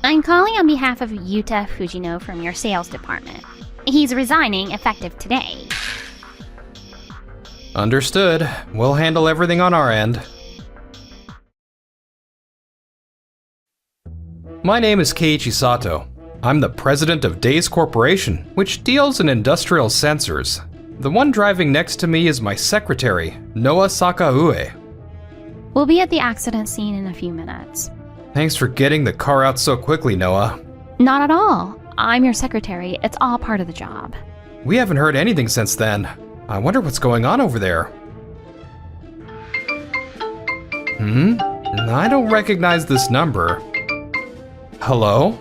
I'm calling on behalf of Yuta Fujino from your sales department. He's resigning effective today. Understood. We'll handle everything on our end. My name is Keiichi Sato. I'm the president of Days Corporation, which deals in industrial sensors. The one driving next to me is my secretary, Noah Sakaue. We'll be at the accident scene in a few minutes. Thanks for getting the car out so quickly, Noah. Not at all. I'm your secretary. It's all part of the job. We haven't heard anything since then. I wonder what's going on over there. I don't recognize this number. Hello?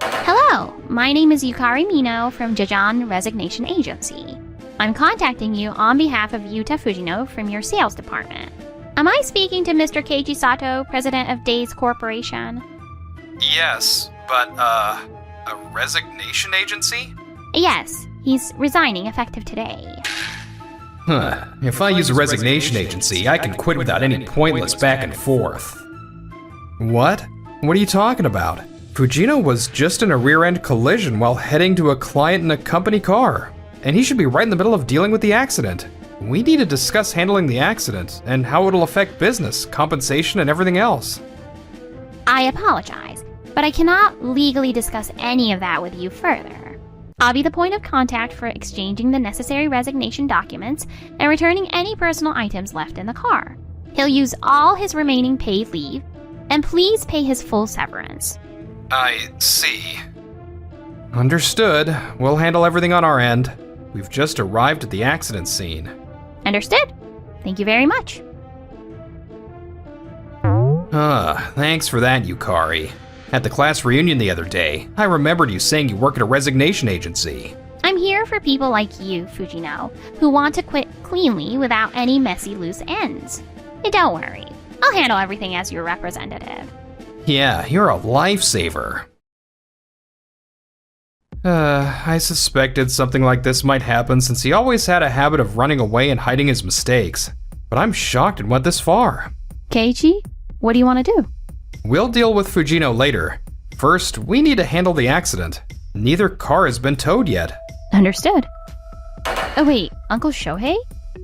Hello, my name is Yukari Mino from Jajan Resignation Agency. I'm contacting you on behalf of Yuta Fujino from your sales department. Am I speaking to Mr. Keiichi Sato, president of Days Corporation? Yes, but, a resignation agency? Yes, he's resigning effective today. If I use a resignation agency, I can quit without any pointless back and forth. What? What are you talking about? Fujino was just in a rear-end collision while heading to a client in a company car, and he should be right in the middle of dealing with the accident. We need to discuss handling the accident and how it'll affect business, compensation, and everything else. I apologize, but I cannot legally discuss any of that with you further. I'll be the point of contact for exchanging the necessary resignation documents and returning any personal items left in the car. He'll use all his remaining paid leave, and please pay his full severance. I see. Understood. We'll handle everything on our end. We've just arrived at the accident scene. Understood. Thank you very much. Thanks for that, Yukari. At the class reunion the other day, I remembered you saying you work at a resignation agency. I'm here for people like you, Fujino, who want to quit cleanly without any messy loose ends. Don't worry. I'll handle everything as your representative. Yeah, you're a lifesaver. I suspected something like this might happen since he always had a habit of running away and hiding his mistakes. But I'm shocked it went this far. Keiichi, what do you want to do? We'll deal with Fujino later. First, we need to handle the accident. Neither car has been towed yet. Understood. Oh wait, Uncle Shohei?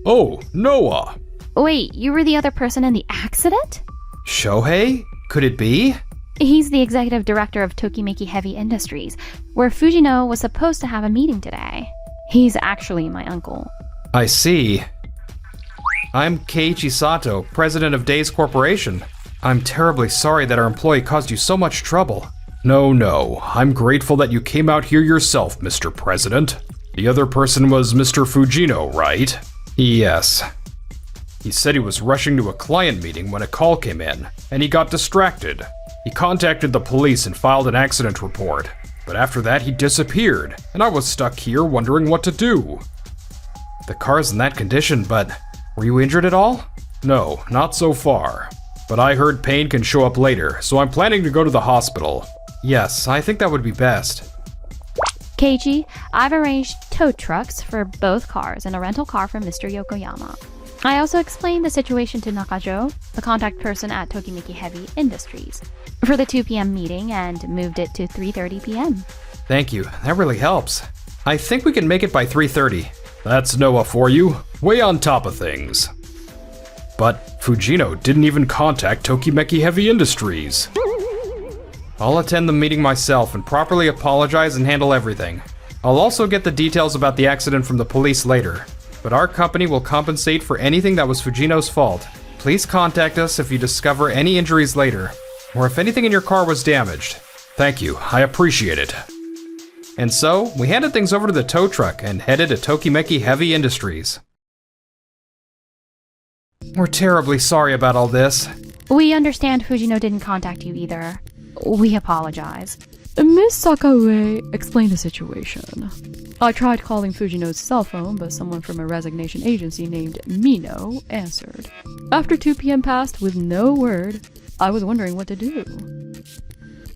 Oh, Noah! Wait, you were the other person in the accident? Shohei? Could it be? He's the executive director of Tokimeki Heavy Industries, where Fujino was supposed to have a meeting today. He's actually my uncle. I see. I'm Keiichi Sato, president of Days Corporation. I'm terribly sorry that our employee caused you so much trouble. No, I'm grateful that you came out here yourself, Mr. President. The other person was Mr. Fujino, right? Yes. He said he was rushing to a client meeting when a call came in, and he got distracted. He contacted the police and filed an accident report, but after that he disappeared, and I was stuck here wondering what to do. The car's in that condition, but were you injured at all? No, not so far. But I heard pain can show up later, so I'm planning to go to the hospital. Yes, I think that would be best. Keiichi, I've arranged tow trucks for both cars and a rental car for Mr. Yokoyama. I also explained the situation to Nakajo, the contact person at Tokimeki Heavy Industries, for the 2 p.m. meeting and moved it to 3:30 p.m. Thank you, that really helps. I think we can make it by 3:30. That's Noah for you, way on top of things. But Fujino didn't even contact Tokimeki Heavy Industries. I'll attend the meeting myself and properly apologize and handle everything. I'll also get the details about the accident from the police later. But our company will compensate for anything that was Fujino's fault. Please contact us if you discover any injuries later, or if anything in your car was damaged. Thank you, I appreciate it. And so, we handed things over to the tow truck and headed to Tokimeki Heavy Industries. We're terribly sorry about all this. We understand Fujino didn't contact you either. We apologize. Miss Sakaue explained the situation. I tried calling Fujino's cell phone, but someone from a resignation agency named Mino answered. After 2 p.m. passed with no word, I was wondering what to do.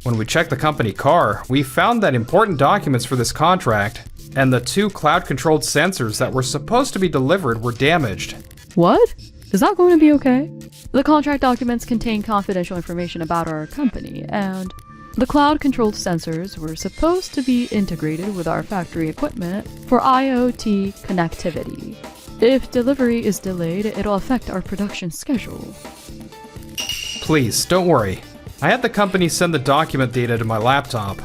When we checked the company car, we found that important documents for this contract and the 2 cloud-controlled sensors that were supposed to be delivered were damaged. What? Is that going to be okay? The contract documents contain confidential information about our company, and the cloud-controlled sensors were supposed to be integrated with our factory equipment for IoT connectivity. If delivery is delayed, it'll affect our production schedule. Please, don't worry. I had the company send the document data to my laptop,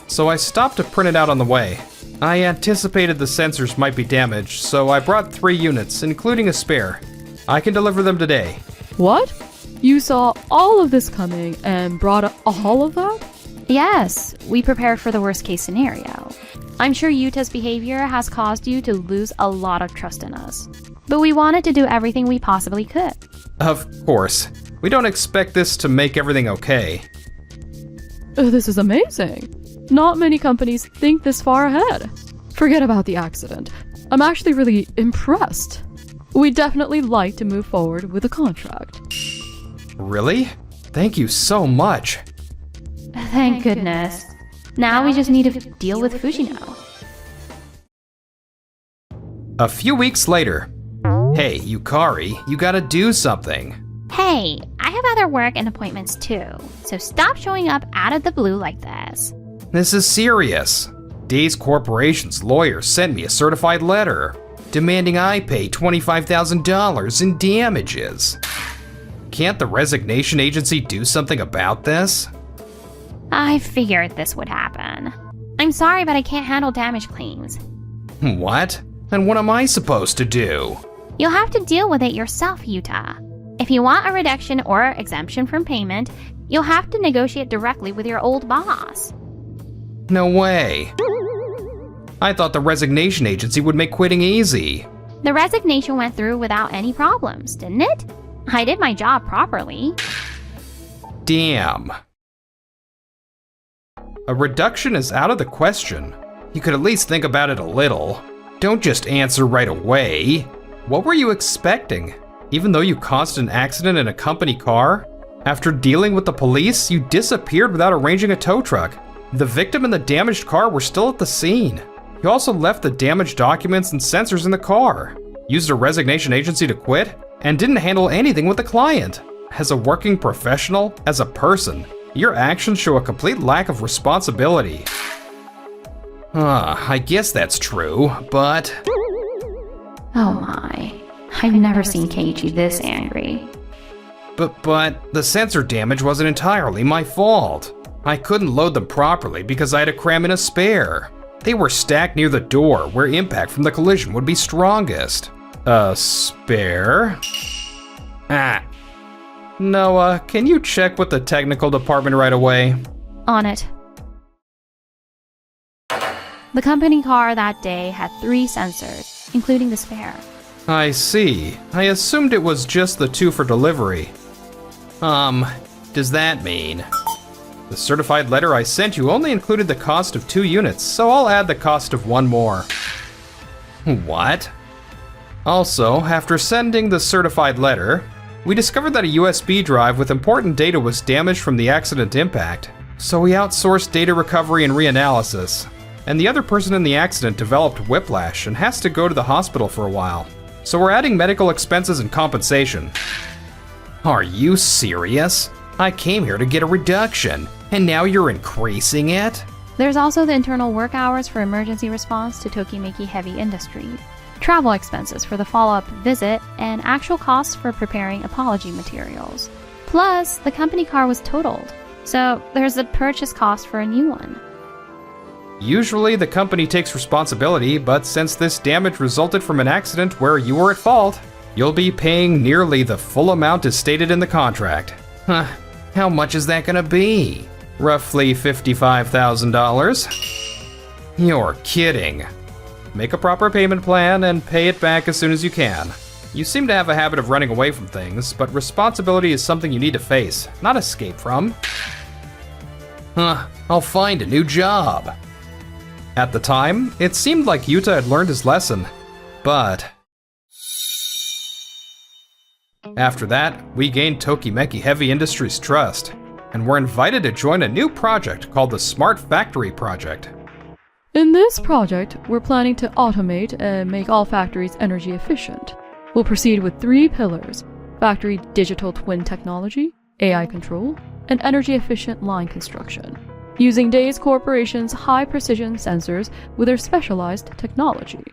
so I stopped to print it out on the way. I anticipated the sensors might be damaged, so I brought 3 units, including a spare. I can deliver them today. What? You saw all of this coming and brought all of that? Yes, we prepared for the worst case scenario. I'm sure Yuta's behavior has caused you to lose a lot of trust in us, but we wanted to do everything we possibly could. Of course. We don't expect this to make everything okay. This is amazing. Not many companies think this far ahead. Forget about the accident. I'm actually really impressed. We'd definitely like to move forward with the contract. Really? Thank you so much. Thank goodness. Now we just need to deal with Fujino. A few weeks later. Hey, Yukari, you gotta do something. Hey, I have other work and appointments too, so stop showing up out of the blue like this. This is serious. Days Corporation's lawyer sent me a certified letter demanding I pay $25,000 in damages. Can't the Resignation Agency do something about this? I figured this would happen. I'm sorry, but I can't handle damage claims. What? And what am I supposed to do? You'll have to deal with it yourself, Yuta. If you want a reduction or exemption from payment, you'll have to negotiate directly with your old boss. No way. I thought the Resignation Agency would make quitting easy. The resignation went through without any problems, didn't it? I did my job properly. Damn. A reduction is out of the question. You could at least think about it a little. Don't just answer right away. What were you expecting? Even though you caused an accident in a company car? After dealing with the police, you disappeared without arranging a tow truck. The victim and the damaged car were still at the scene. You also left the damaged documents and sensors in the car, used a resignation agency to quit, and didn't handle anything with the client. As a working professional, as a person, your actions show a complete lack of responsibility. I guess that's true, but... Oh my. I've never seen Keiichi this angry. But the sensor damage wasn't entirely my fault. I couldn't load them properly because I had to cram in a spare. They were stacked near the door where impact from the collision would be strongest. A spare? Noah, can you check with the technical department right away? On it. The company car that day had 3 sensors, including the spare. I see. I assumed it was just the 2 for delivery. Does that mean? The certified letter I sent you only included the cost of 2 units, so I'll add the cost of 1 more. What? Also, after sending the certified letter, we discovered that a USB drive with important data was damaged from the accident impact, so we outsourced data recovery and reanalysis. And the other person in the accident developed whiplash and has to go to the hospital for a while. So we're adding medical expenses and compensation. Are you serious? I came here to get a reduction, and now you're increasing it? There's also the internal work hours for emergency response to Tokimeki Heavy Industry, travel expenses for the follow-up visit, and actual costs for preparing apology materials. Plus, the company car was totaled, so there's the purchase cost for a new one. Usually the company takes responsibility, but since this damage resulted from an accident where you were at fault, you'll be paying nearly the full amount as stated in the contract. How much is that gonna be? Roughly $55,000? You're kidding. Make a proper payment plan and pay it back as soon as you can. You seem to have a habit of running away from things, but responsibility is something you need to face, not escape from. I'll find a new job. At the time, it seemed like Yuta had learned his lesson, but... After that, we gained Tokimeki Heavy Industries' trust, and were invited to join a new project called the Smart Factory Project. In this project, we're planning to automate and make all factories energy efficient. We'll proceed with 3 pillars: factory digital twin technology, AI control, and energy-efficient line construction, using Days Corporation's high-precision sensors with their specialized technology.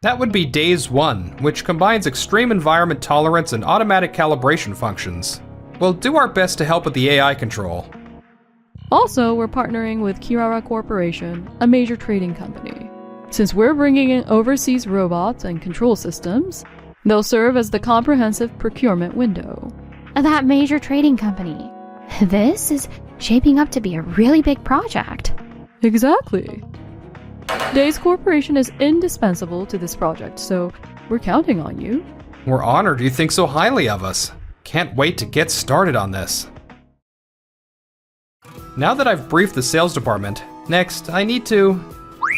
That would be Days 1, which combines extreme environment tolerance and automatic calibration functions. We'll do our best to help with the AI control. Also, we're partnering with Kirara Corporation, a major trading company. Since we're bringing in overseas robots and control systems, they'll serve as the comprehensive procurement window. That major trading company. This is shaping up to be a really big project. Exactly. Days Corporation is indispensable to this project, so we're counting on you. We're honored you think so highly of us. Can't wait to get started on this. Now that I've briefed the sales department, next I need to...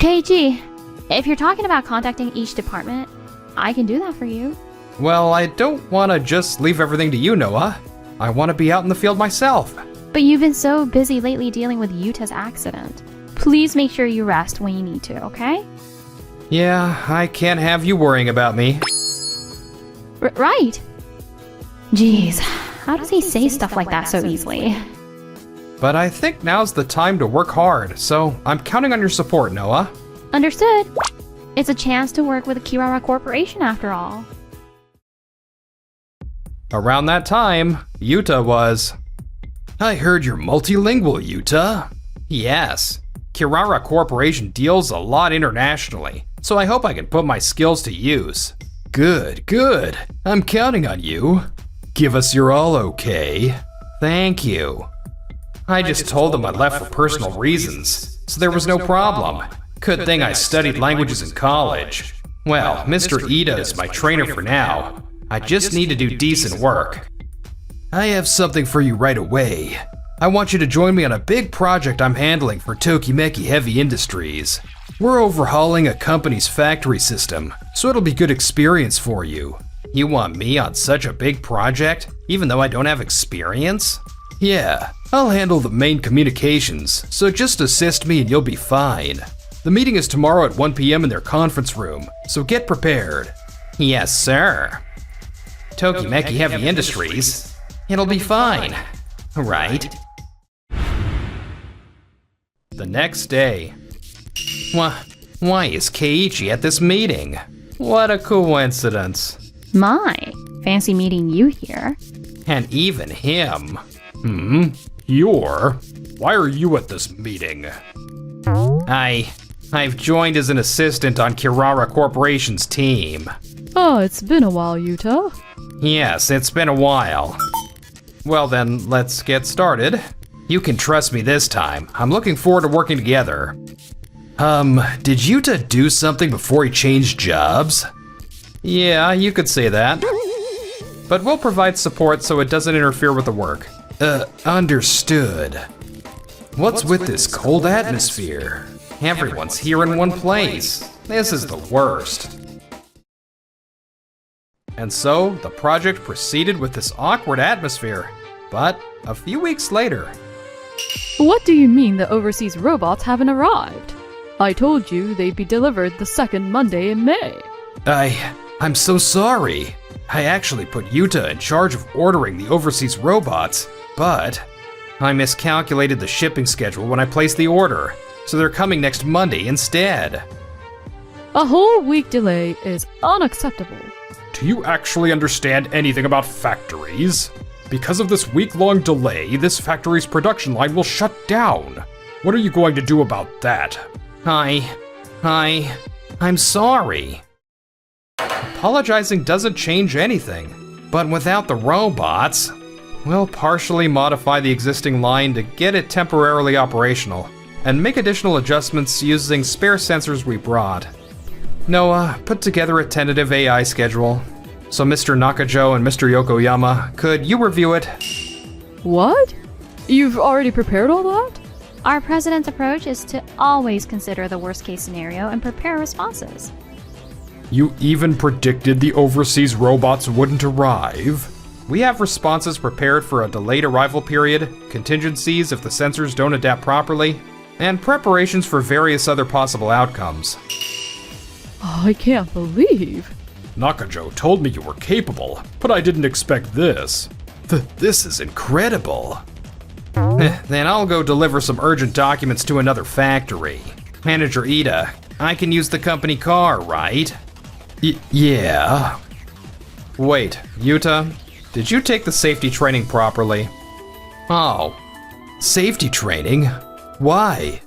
KG, if you're talking about contacting each department, I can do that for you. Well, I don't want to just leave everything to you, Noah. I want to be out in the field myself. But you've been so busy lately dealing with Yuta's accident. Please make sure you rest when you need to, okay? Yeah, I can't have you worrying about me. Right. Jeez, how does he say stuff like that so easily? But I think now's the time to work hard, so I'm counting on your support, Noah. Understood. It's a chance to work with the Kirara Corporation after all. Around that time, Yuta was... I heard you're multilingual, Yuta. Yes. Kirara Corporation deals a lot internationally, so I hope I can put my skills to use. Good, good. I'm counting on you. Give us your all okay. Thank you. I just told them I left for personal reasons, so there was no problem. Good thing I studied languages in college. Well, Mr. Ida is my trainer for now. I just need to do decent work. I have something for you right away. I want you to join me on a big project I'm handling for Tokimeki Heavy Industries. We're overhauling a company's factory system, so it'll be good experience for you. You want me on such a big project, even though I don't have experience? Yeah, I'll handle the main communications, so just assist me and you'll be fine. The meeting is tomorrow at 1 p.m. in their conference room, so get prepared. Yes, sir. Tokimeki Heavy Industries. It'll be fine. Right. The next day. Why is Keiichi at this meeting? What a coincidence. My, fancy meeting you here. And even him. Why are you at this meeting? I've joined as an assistant on Kirara Corporation's team. Oh, it's been a while, Yuta. Yes, it's been a while. Well then, let's get started. You can trust me this time. I'm looking forward to working together. Did Yuta do something before he changed jobs? Yeah, you could say that. But we'll provide support so it doesn't interfere with the work. Understood. What's with this cold atmosphere? Everyone's here in one place. This is the worst. And so, the project proceeded with this awkward atmosphere. But a few weeks later... What do you mean the overseas robots haven't arrived? I told you they'd be delivered the second Monday in May. I'm so sorry. I actually put Yuta in charge of ordering the overseas robots, but I miscalculated the shipping schedule when I placed the order, so they're coming next Monday instead. A whole week delay is unacceptable. Do you actually understand anything about factories? Because of this week-long delay, this factory's production line will shut down. What are you going to do about that? I'm sorry. Apologizing doesn't change anything, but without the robots, we'll partially modify the existing line to get it temporarily operational, and make additional adjustments using spare sensors we brought. Noah, put together a tentative AI schedule. So Mr. Nakajo and Mr. Yokoyama, could you review it? What? You've already prepared all that? Our president's approach is to always consider the worst-case scenario and prepare responses. You even predicted the overseas robots wouldn't arrive? We have responses prepared for a delayed arrival period, contingencies if the sensors don't adapt properly, and preparations for various other possible outcomes. Oh, I can't believe. Nakajo told me you were capable, but I didn't expect this. This is incredible. Then I'll go deliver some urgent documents to another factory. Manager Ida, I can use the company car, right? Yeah. Wait, Yuta, did you take the safety training properly? Oh, safety training? Why?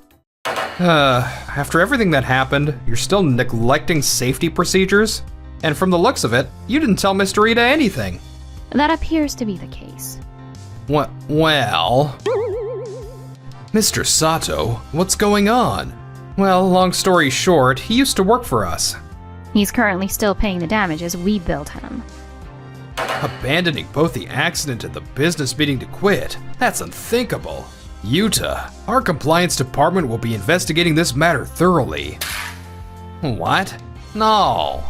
After everything that happened, you're still neglecting safety procedures? And from the looks of it, you didn't tell Mr. Ida anything. That appears to be the case. Well... Mr. Sato, what's going on? Well, long story short, he used to work for us. He's currently still paying the damages we billed him. Abandoning both the accident and the business meeting to quit? That's unthinkable. Yuta, our compliance department will be investigating this matter thoroughly. What? No.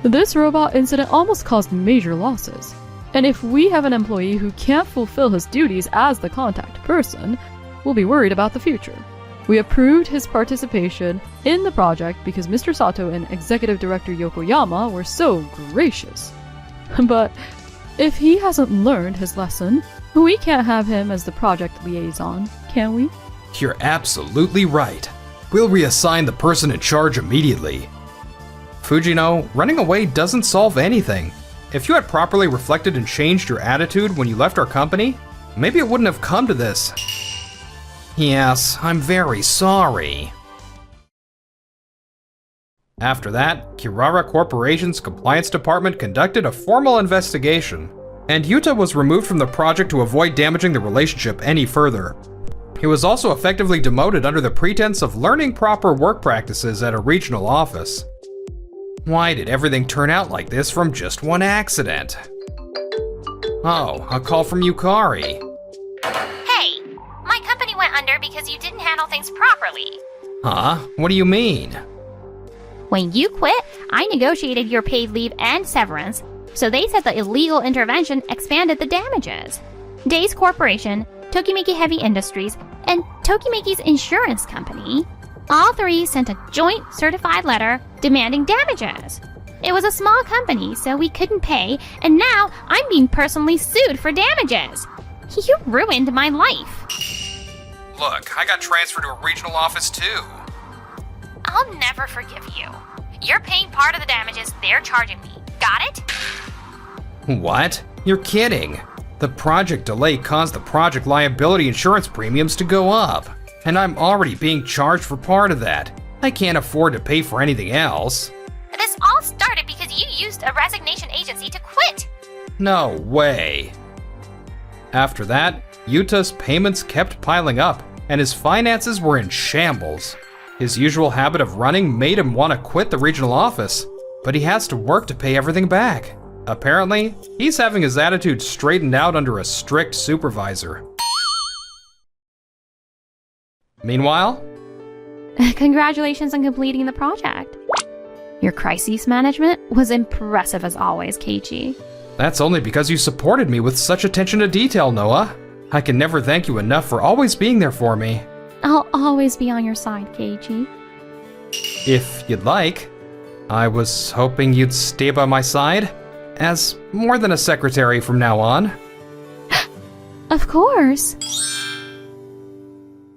This robot incident almost caused major losses. And if we have an employee who can't fulfill his duties as the contact person, we'll be worried about the future. We approved his participation in the project because Mr. Sato and Executive Director Yokoyama were so gracious. But if he hasn't learned his lesson, we can't have him as the project liaison, can we? You're absolutely right. We'll reassign the person in charge immediately. Fujino, running away doesn't solve anything. If you had properly reflected and changed your attitude when you left our company, maybe it wouldn't have come to this. Yes, I'm very sorry. After that, Kirara Corporation's compliance department conducted a formal investigation, and Yuta was removed from the project to avoid damaging the relationship any further. He was also effectively demoted under the pretense of learning proper work practices at a regional office. Why did everything turn out like this from just one accident? Oh, a call from Yukari. Hey, my company went under because you didn't handle things properly. Huh? What do you mean? When you quit, I negotiated your paid leave and severance, so they said the illegal intervention expanded the damages. Days Corporation, Tokimeki Heavy Industries, and Tokimeki's insurance company all three sent a joint certified letter demanding damages. It was a small company, so we couldn't pay, and now I'm being personally sued for damages. You ruined my life. Look, I got transferred to a regional office too. I'll never forgive you. You're paying part of the damages they're charging me. Got it? What? You're kidding. The project delay caused the project liability insurance premiums to go up, and I'm already being charged for part of that. I can't afford to pay for anything else. This all started because you used a resignation agency to quit. No way. After that, Yuta's payments kept piling up, and his finances were in shambles. His usual habit of running made him want to quit the regional office, but he has to work to pay everything back. Apparently, he's having his attitude straightened out under a strict supervisor. Meanwhile, Congratulations on completing the project. Your crisis management was impressive as always, Keiichi. that's only because you supported me with such attention to detail, Noah. I can never thank you enough for always being there for me. I'll always be on your side, Keiichi. If you'd like. I was hoping you'd stay by my side, as more than a secretary from now on. Of course.